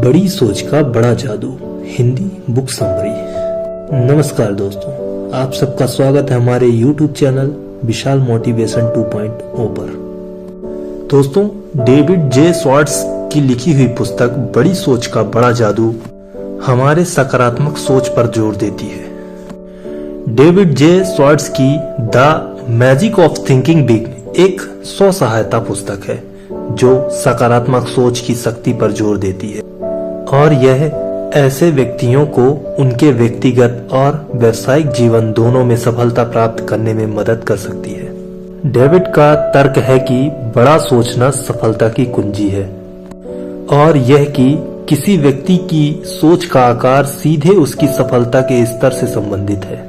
बड़ी सोच का बड़ा जादू, हिंदी बुक समरी। नमस्कार दोस्तों, आप सबका स्वागत है हमारे YouTube चैनल विशाल मोटिवेशन 2.0 पर। दोस्तों, डेविड जे स्वार्ट्ज की लिखी हुई पुस्तक बड़ी सोच का बड़ा जादू हमारे सकारात्मक सोच पर जोर देती है। डेविड जे स्वार्ट्ज की the magic of thinking big एक स्व सहायता पुस्तक है जो सकारात्मक सोच की शक्ति पर जोर देती है और यह ऐसे व्यक्तियों को उनके व्यक्तिगत और व्यावसायिक जीवन दोनों में सफलता प्राप्त करने में मदद कर सकती है। डेविड का तर्क है कि बड़ा सोचना सफलता की कुंजी है और यह कि किसी व्यक्ति की सोच का आकार सीधे उसकी सफलता के स्तर से संबंधित है।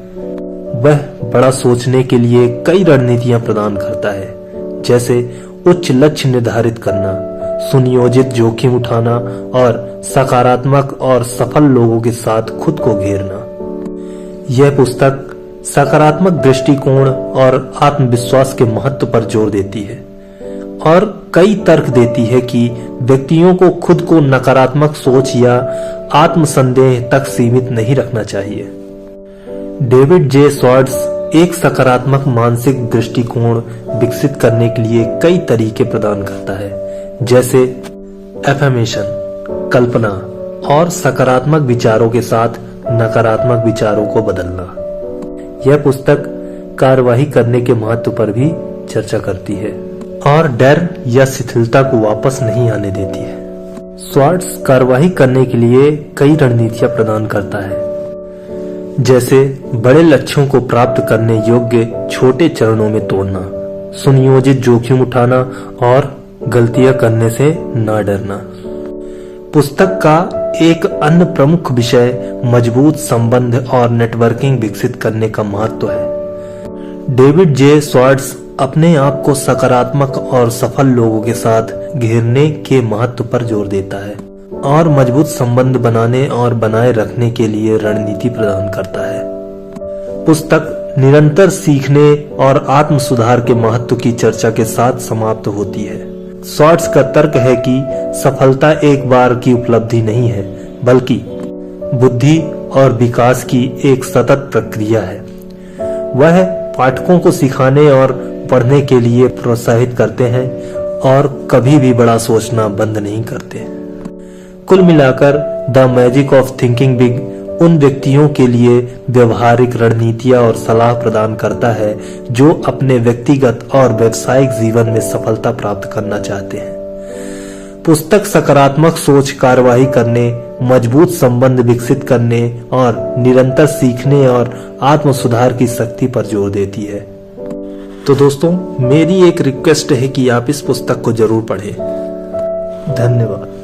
वह बड़ा सोचने के लिए कई रणनीतियां प्रदान करता है, जैसे उच्च लक्ष्य निर्धारित करना, सुनियोजित जोखिम उठाना और सकारात्मक और सफल लोगों के साथ खुद को घेरना। यह पुस्तक सकारात्मक दृष्टिकोण और आत्मविश्वास के महत्व पर जोर देती है और कई तर्क देती है कि व्यक्तियों को खुद को नकारात्मक सोच या आत्मसंदेह तक सीमित नहीं रखना चाहिए। डेविड जे स्वार्ट्ज एक सकारात्मक मानसिक दृष्टिकोण विकसित करने के लिए कई तरीके प्रदान करता है, जैसे एफर्मेशन, कल्पना और सकारात्मक विचारों के साथ नकारात्मक विचारों को बदलना। यह पुस्तक कार्यवाही करने के महत्व पर भी चर्चा करती है और डर या शिथिलता को वापस नहीं आने देती है। स्वार्ट्ज कार्यवाही करने के लिए कई रणनीतियां प्रदान करता है, जैसे बड़े लक्ष्यों को प्राप्त करने योग्य छोटे चरणों में तोड़ना, सुनियोजित जोखिम उठाना और गलतियां करने से ना डरना। पुस्तक का एक अन्य प्रमुख विषय मजबूत संबंध और नेटवर्किंग विकसित करने का महत्व है। डेविड जे स्वार्ट्ज अपने आप को सकारात्मक और सफल लोगों के साथ घेरने के महत्व पर जोर देता है और मजबूत संबंध बनाने और बनाए रखने के लिए रणनीति प्रदान करता है। पुस्तक निरंतर सीखने और आत्म सुधार के महत्व की चर्चा के साथ समाप्त होती है। स्वार्ट्ज का तर्क है कि सफलता एक बार की उपलब्धि नहीं है, बल्कि बुद्धि और विकास की एक सतत प्रक्रिया है। वह पाठकों को सिखाने और पढ़ने के लिए प्रोत्साहित करते हैं और कभी भी बड़ा सोचना बंद नहीं करते। कुल मिलाकर the magic of thinking big उन व्यक्तियों के लिए व्यवहारिक रणनीतियां और सलाह प्रदान करता है जो अपने व्यक्तिगत और व्यावसायिक जीवन में सफलता प्राप्त करना चाहते हैं। पुस्तक सकारात्मक सोच कार्यवाही करने, मजबूत संबंध विकसित करने और निरंतर सीखने और आत्म सुधार की शक्ति पर जोर देती है। तो दोस्तों, मेरी एक रिक्वेस्ट है कि आप इस पुस्तक को जरूर पढ़ें। धन्यवाद।